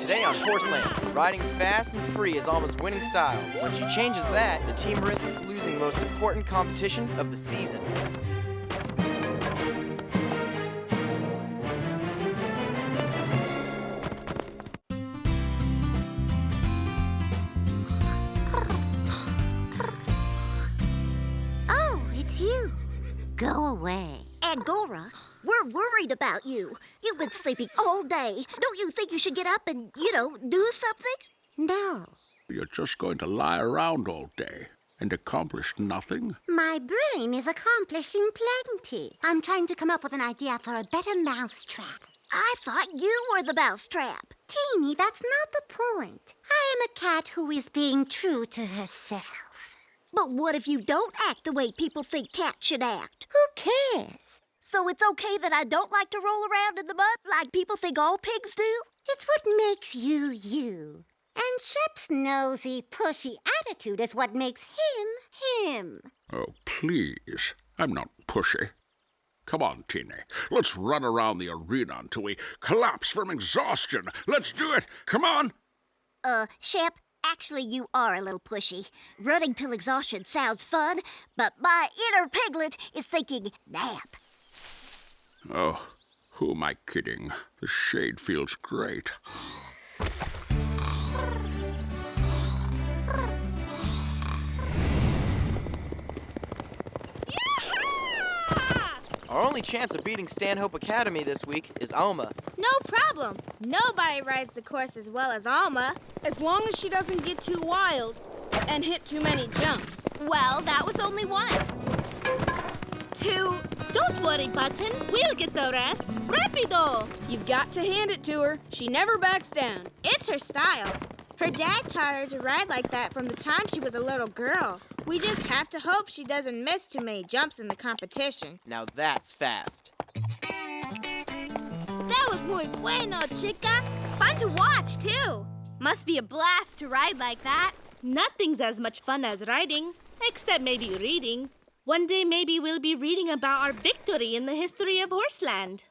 Today on Horseland, riding fast and free is Alma's winning style. When she changes that, the team risks losing the most important competition of the season. Oh, it's you. Go away. Angora, we're worried about you. You've been sleeping all day. Don't you think you should get up and, do something? No. You're just going to lie around all day and accomplish nothing? My brain is accomplishing plenty. I'm trying to come up with an idea for a better mousetrap. I thought you were the mousetrap. Teeny, that's not the point. I am a cat who is being true to herself. But what if you don't act the way people think cats should act? Who cares? So it's okay that I don't like to roll around in the mud like people think all pigs do? It's what makes you you. And Shep's nosy, pushy attitude is what makes him him. Oh, please. I'm not pushy. Come on, Teeny. Let's run around the arena until we collapse from exhaustion. Let's do it. Come on. Shep, actually you are a little pushy. Running till exhaustion sounds fun, but my inner piglet is thinking nap. Oh, who am I kidding? The shade feels great. Our only chance of beating Stanhope Academy this week is Alma. No problem. Nobody rides the course as well as Alma. As long as she doesn't get too wild and hit too many jumps. Well, that was only one. Two. Don't worry, Button. We'll get the rest. Rapido! You've got to hand it to her. She never backs down. It's her style. Her dad taught her to ride like that from the time she was a little girl. We just have to hope she doesn't miss too many jumps in the competition. Now that's fast. That was muy bueno, chica. Fun to watch, too. Must be a blast to ride like that. Nothing's as much fun as riding, except maybe reading. One day maybe we'll be reading about our victory in the history of Horseland.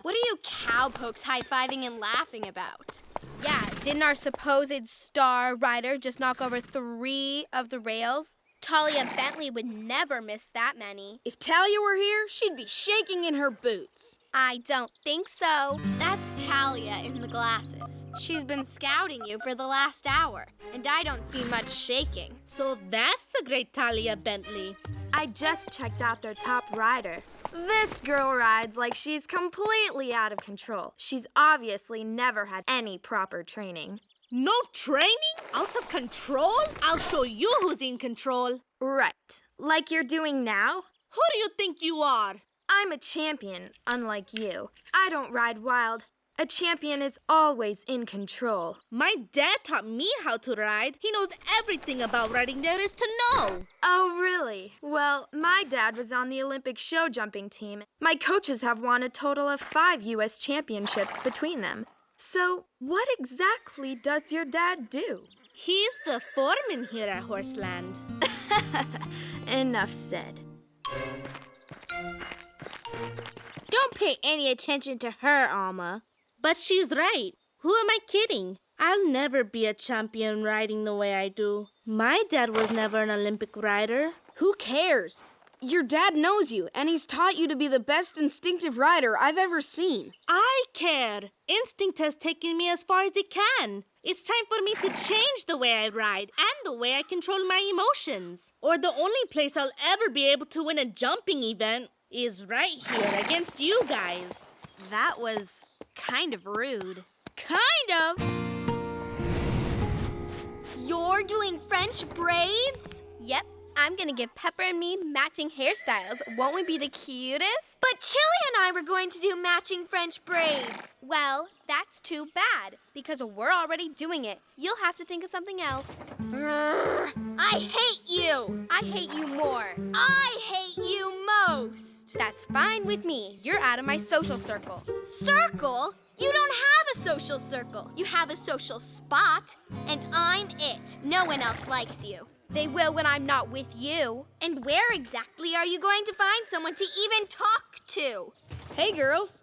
What are you cowpokes high-fiving and laughing about? Yeah, didn't our supposed star rider just knock over 3 of the rails? Talia Bentley would never miss that many. If Talia were here, she'd be shaking in her boots. I don't think so. That's Talia in the glasses. She's been scouting you for the last hour, and I don't see much shaking. So that's the great Talia Bentley. I just checked out their top rider. This girl rides like she's completely out of control. She's obviously never had any proper training. No training? Out of control? I'll show you who's in control. Right. Like you're doing now? Who do you think you are? I'm a champion, unlike you. I don't ride wild. A champion is always in control. My dad taught me how to ride. He knows everything about riding there is to know. Oh, really? Well, my dad was on the Olympic show jumping team. My coaches have won a total of 5 U.S. championships between them. So, what exactly does your dad do? He's the foreman here at Horseland. Enough said. Don't pay any attention to her, Alma. But she's right. Who am I kidding? I'll never be a champion riding the way I do. My dad was never an Olympic rider. Who cares? Your dad knows you, and he's taught you to be the best instinctive rider I've ever seen. I care. Instinct has taken me as far as it can. It's time for me to change the way I ride and the way I control my emotions. Or the only place I'll ever be able to win a jumping event is right here against you guys. That was kind of rude. Kind of. You're doing French braids? Yep. I'm gonna give Pepper and me matching hairstyles. Won't we be the cutest? But Chili and I were going to do matching French braids. Well, that's too bad, because we're already doing it. You'll have to think of something else. I hate you! I hate you more. I hate you most! That's fine with me. You're out of my social circle. Circle? You don't have a social circle. You have a social spot, and I'm it. No one else likes you. They will when I'm not with you. And where exactly are you going to find someone to even talk to? Hey, girls.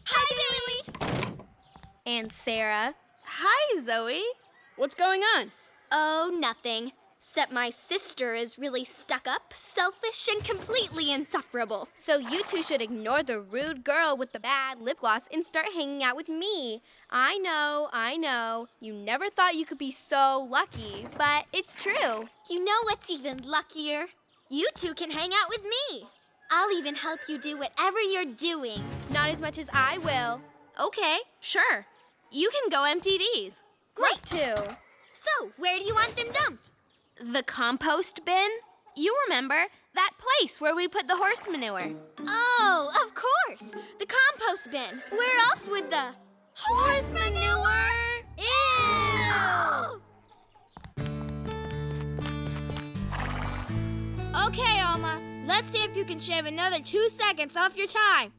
Hi, Billy. And Sarah. Hi, Zoe. What's going on? Oh, nothing. Except my sister is really stuck up, selfish, and completely insufferable. So you two should ignore the rude girl with the bad lip gloss and start hanging out with me. I know. You never thought you could be so lucky, but it's true. You know what's even luckier? You two can hang out with me. I'll even help you do whatever you're doing. Not as much as I will. Okay, sure. You can go empty these. Great, too. So, where do you want them dumped? The compost bin? You remember, that place where we put the horse manure. Oh, of course. The compost bin. Where else would the horse manure? Ew! Okay, Alma. Let's see if you can shave another 2 seconds off your time.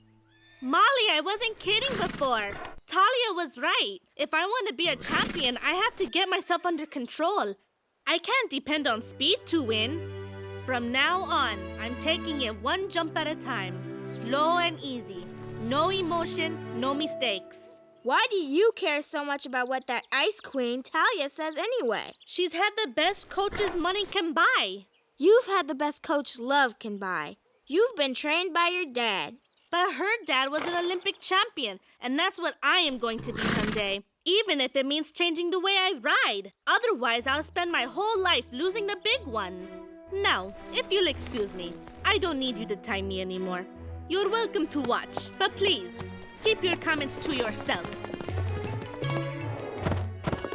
Molly, I wasn't kidding before. Talia was right. If I want to be a champion, I have to get myself under control. I can't depend on speed to win. From now on, I'm taking it one jump at a time. Slow and easy. No emotion, no mistakes. Why do you care so much about what that ice queen Talia says anyway? She's had the best coaches money can buy. You've had the best coach love can buy. You've been trained by your dad. But her dad was an Olympic champion, and that's what I am going to be someday. Even if it means changing the way I ride. Otherwise, I'll spend my whole life losing the big ones. Now, if you'll excuse me, I don't need you to time me anymore. You're welcome to watch, but please, keep your comments to yourself.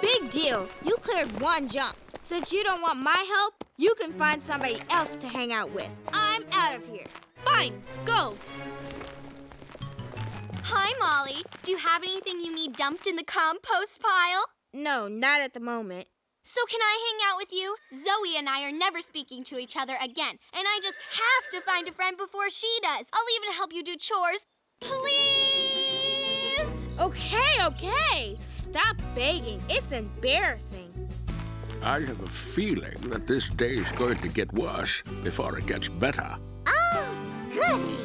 Big deal. You cleared one jump. Since you don't want my help, you can find somebody else to hang out with. I'm out of here. Fine, go. Hi, Molly. Do you have anything you need dumped in the compost pile? No, not at the moment. So can I hang out with you? Zoe and I are never speaking to each other again, and I just have to find a friend before she does. I'll even help you do chores. Please? Okay. Stop begging. It's embarrassing. I have a feeling that this day's going to get worse before it gets better. Oh, goody.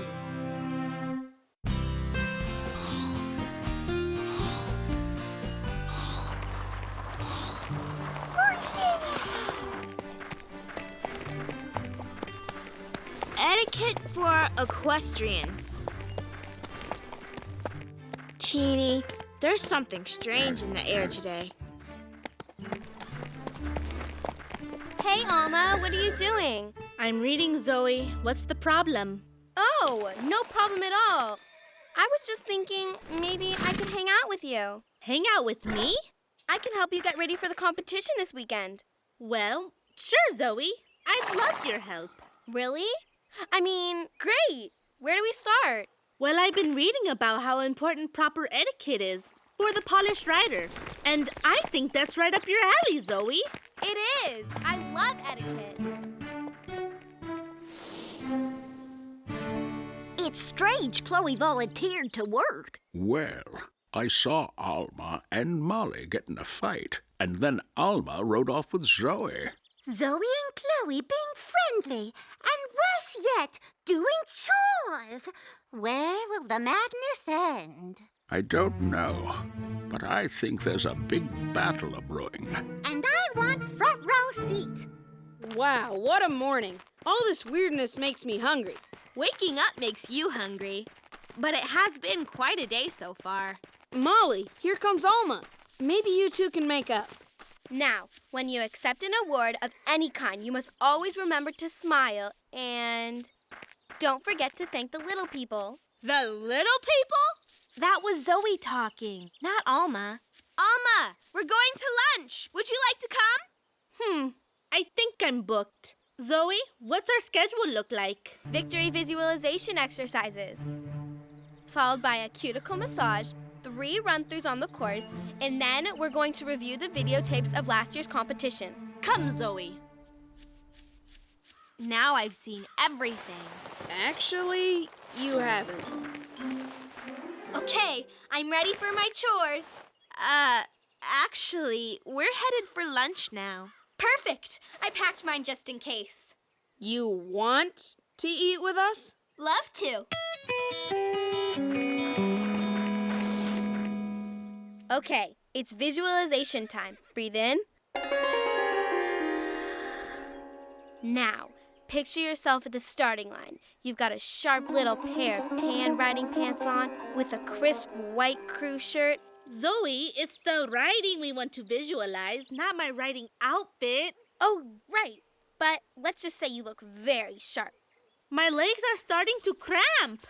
Etiquette for equestrians. Teeny, there's something strange in the air today. Hey, Alma, what are you doing? I'm reading, Zoe. What's the problem? Oh, no problem at all. I was just thinking maybe I could hang out with you. Hang out with me? I can help you get ready for the competition this weekend. Well, sure, Zoe. I'd love your help. Really? I mean, great. Where do we start? Well, I've been reading about how important proper etiquette is for the polished rider. And I think that's right up your alley, Zoe. It is. I love etiquette. It's strange Chloe volunteered to work. Well, I saw Alma and Molly get in a fight, and then Alma rode off with Zoe. Zoe and Chloe being friendly, and worse yet, doing chores. Where will the madness end? I don't know, but I think there's a big battle a-brewing. And I want front row seats. Wow, what a morning. All this weirdness makes me hungry. Waking up makes you hungry. But it has been quite a day so far. Molly, here comes Alma. Maybe you two can make up. Now, when you accept an award of any kind, you must always remember to smile and don't forget to thank the little people. The little people? That was Zoe talking, not Alma. Alma, we're going to lunch. Would you like to come? I think I'm booked. Zoe, what's our schedule look like? Victory visualization exercises, followed by a cuticle massage, 3 run-throughs on the course, and then we're going to review the videotapes of last year's competition. Come, Zoe. Now I've seen everything. Actually, you haven't. Okay, I'm ready for my chores. Actually, we're headed for lunch now. Perfect. I packed mine just in case. You want to eat with us? Love to. Okay, it's visualization time. Breathe in. Now, picture yourself at the starting line. You've got a sharp little pair of tan riding pants on with a crisp white crew shirt. Zoe, it's the riding we want to visualize, not my riding outfit. Oh, right. But let's just say you look very sharp. My legs are starting to cramp.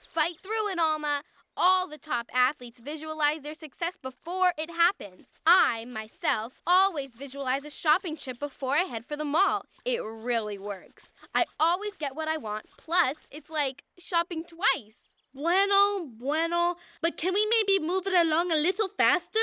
Fight through it, Alma. All the top athletes visualize their success before it happens. I, myself, always visualize a shopping trip before I head for the mall. It really works. I always get what I want, plus it's like shopping twice. Bueno. But can we maybe move it along a little faster?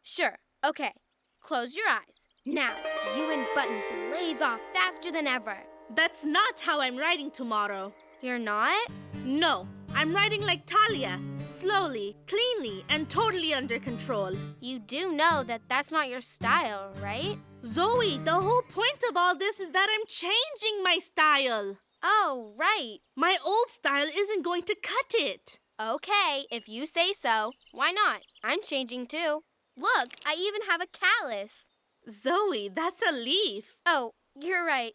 Sure. Okay. Close your eyes. Now, you and Button blaze off faster than ever. That's not how I'm riding tomorrow. You're not? No, I'm riding like Talia. Slowly, cleanly, and totally under control. You do know that that's not your style, right? Zoe, the whole point of all this is that I'm changing my style. Oh, right. My old style isn't going to cut it. Okay, if you say so. Why not? I'm changing too. Look, I even have a callus. Zoe, that's a leaf. Oh, you're right.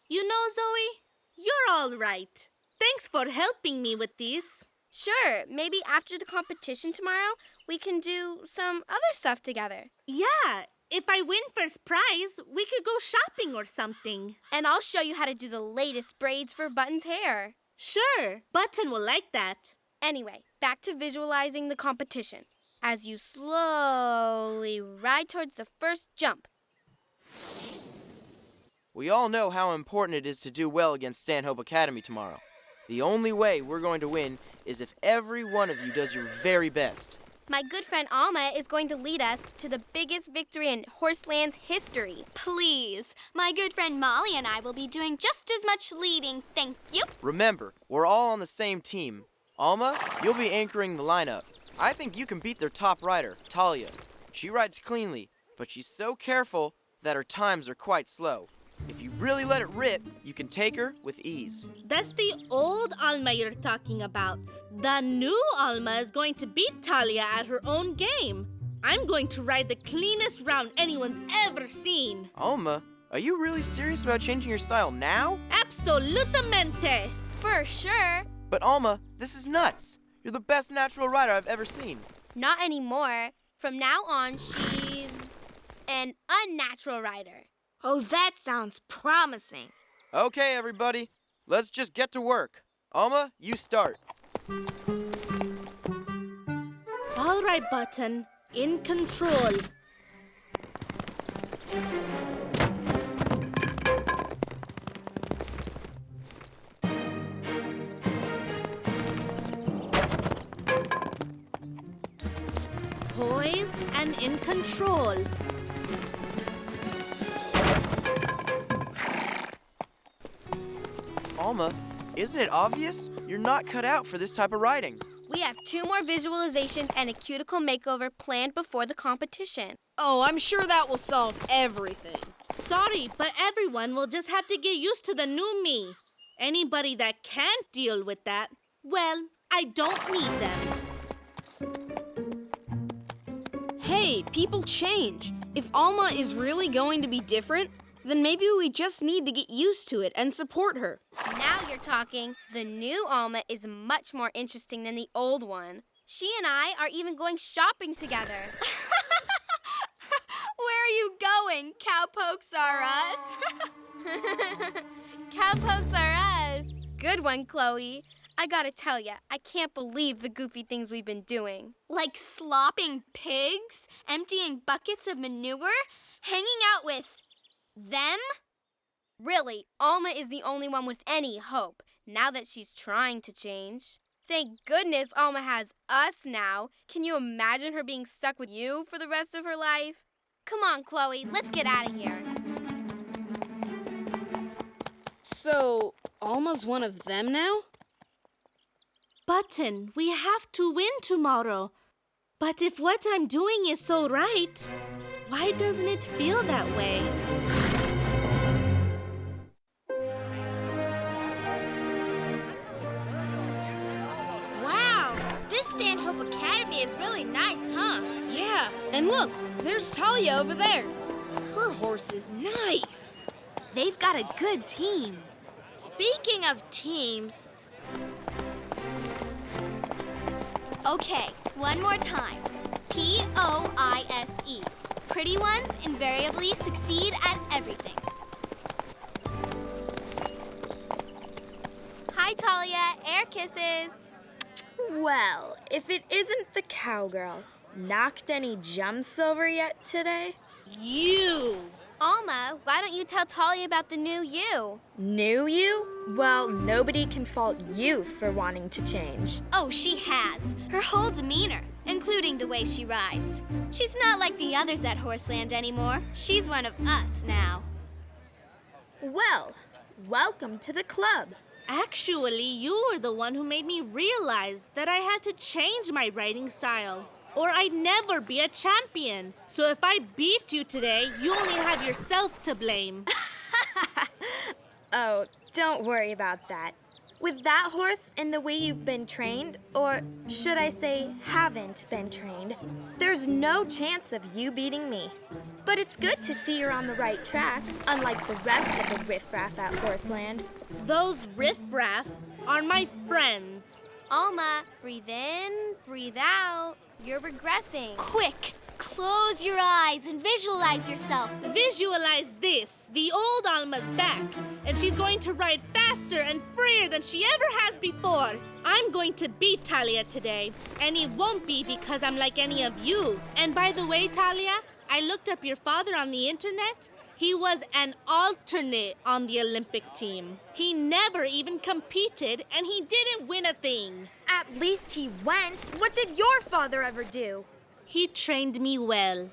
You know, Zoe, you're all right. Thanks for helping me with these. Sure, maybe after the competition tomorrow, we can do some other stuff together. Yeah, if I win first prize, we could go shopping or something. And I'll show you how to do the latest braids for Button's hair. Sure, Button will like that. Anyway, back to visualizing the competition. As you slowly ride towards the first jump. We all know how important it is to do well against Stanhope Academy tomorrow. The only way we're going to win is if every one of you does your very best. My good friend Alma is going to lead us to the biggest victory in Horseland's history. Please. My good friend Molly and I will be doing just as much leading, thank you. Remember, we're all on the same team. Alma, you'll be anchoring the lineup. I think you can beat their top rider, Talia. She rides cleanly, but she's so careful that her times are quite slow. If you really let it rip, you can take her with ease. That's the old Alma you're talking about. The new Alma is going to beat Talia at her own game. I'm going to ride the cleanest round anyone's ever seen. Alma, are you really serious about changing your style now? Absolutamente. For sure. But Alma, this is nuts. You're the best natural rider I've ever seen. Not anymore. From now on, she's an unnatural rider. Oh, that sounds promising. Okay, everybody. Let's just get to work. Alma, you start. All right, Button. In control. Poised and in control. Alma, isn't it obvious? You're not cut out for this type of riding. We have 2 more visualizations and a cuticle makeover planned before the competition. Oh, I'm sure that will solve everything. Sorry, but everyone will just have to get used to the new me. Anybody that can't deal with that, well, I don't need them. Hey, people change. If Alma is really going to be different, then maybe we just need to get used to it and support her. Now you're talking. The new Alma is much more interesting than the old one. She and I are even going shopping together. Where are you going? Cowpokes are us. Cowpokes are us. Good one, Chloe. I gotta tell ya, I can't believe the goofy things we've been doing. Like slopping pigs, emptying buckets of manure, hanging out with them? Really, Alma is the only one with any hope, now that she's trying to change. Thank goodness Alma has us now. Can you imagine her being stuck with you for the rest of her life? Come on, Chloe, let's get out of here. So, Alma's one of them now? Button, we have to win tomorrow. But if what I'm doing is so right, why doesn't it feel that way? Wow, this Stanhope Academy is really nice, huh? Yeah, and look, there's Talia over there. Her horse is nice. They've got a good team. Speaking of teams... Okay, one more time. P-O-I-S-E. Pretty ones invariably succeed at everything. Hi, Talia. Air kisses. Well, if it isn't the cowgirl, knocked any jumps over yet today? You! Alma, why don't you tell Talia about the new you? New you? Well, nobody can fault you for wanting to change. Oh, she has. Her whole demeanor, including the way she rides. She's not like the others at Horseland anymore. She's one of us now. Well, welcome to the club. Actually, you were the one who made me realize that I had to change my riding style, or I'd never be a champion. So if I beat you today, you only have yourself to blame. Oh, don't worry about that. With that horse and the way you've been trained, or should I say haven't been trained, there's no chance of you beating me. But it's good to see you're on the right track, unlike the rest of the riffraff at Horseland. Those riffraff are my friends. Alma, breathe in, breathe out. You're regressing. Quick, close your eyes and visualize yourself. Visualize this. The old Alma's back, and she's going to ride faster and freer than she ever has before. I'm going to beat Talia today, and it won't be because I'm like any of you. And by the way, Talia, I looked up your father on the internet. He was an alternate on the Olympic team. He never even competed, and he didn't win a thing. At least he went. What did your father ever do? He trained me well.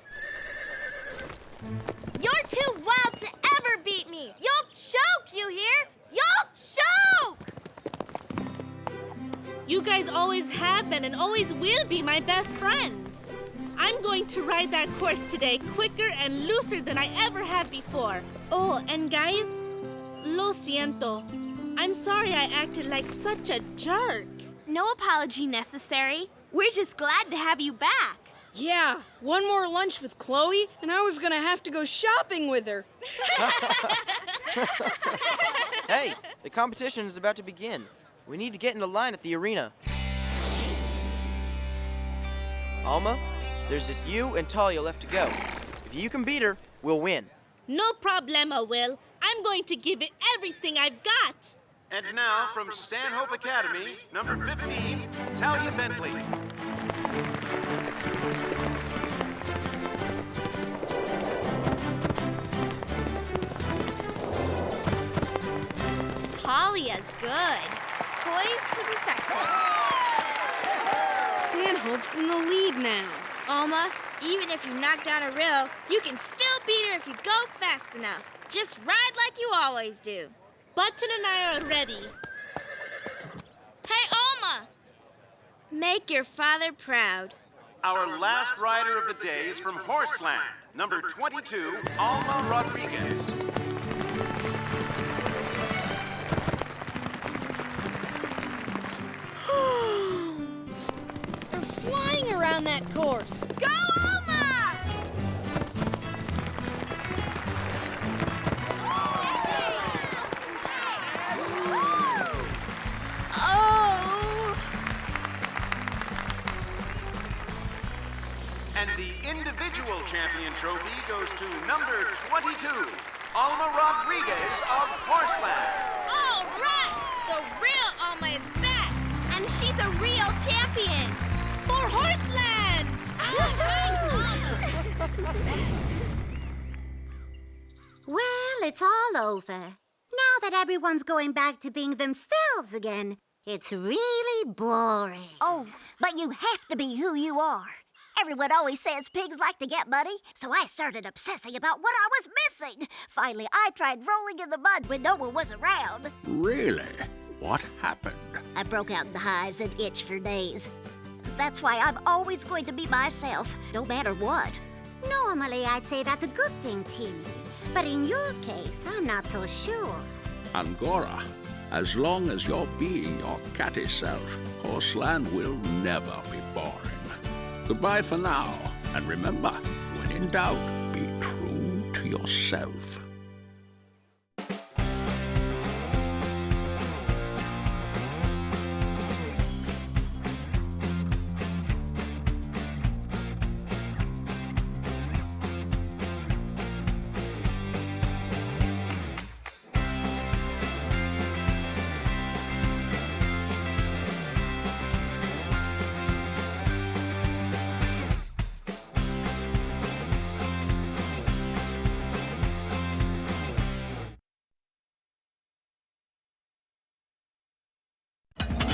You're too wild to ever beat me. You'll choke, you hear? You'll choke! You guys always have been and always will be my best friends. I'm going to ride that course today quicker and looser than I ever have before. Oh, and guys, lo siento. I'm sorry I acted like such a jerk. No apology necessary. We're just glad to have you back. Yeah, one more lunch with Chloe, and I was gonna have to go shopping with her. Hey, the competition is about to begin. We need to get in the line at the arena. Alma, there's just you and Talia left to go. If you can beat her, we'll win. No problema, Will. I'm going to give it everything I've got. And now, from Stanhope Academy, number 15, Talia Bentley. Talia's good. Poised to perfection. Stanhope's in the lead now. Alma, even if you knock down a riddle, you can still beat her if you go fast enough. Just ride like you always do. Button and I are ready. Hey, Alma! Make your father proud. Our last rider of the day is from Horseland, number 22, Alma Rodriguez. They're flying around that course. Go, Alma! Oh! And the individual champion trophy goes to number 22, Alma Rodriguez of Horseland. All right! The real Alma is back! And she's a real champion! For Horseland! Well, it's all over. Now that everyone's going back to being themselves again, it's really boring. Oh, but you have to be who you are. Everyone always says pigs like to get muddy, so I started obsessing about what I was missing. Finally, I tried rolling in the mud when no one was around. Really? What happened? I broke out in the hives and itched for days. That's why I'm always going to be myself, no matter what. Normally, I'd say that's a good thing, Teeny. But in your case, I'm not so sure. Angora, As long as you're being your catty self, Horseland will never be boring. Goodbye for now, and remember, when in doubt, be true to yourself.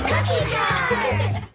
Cookie jar!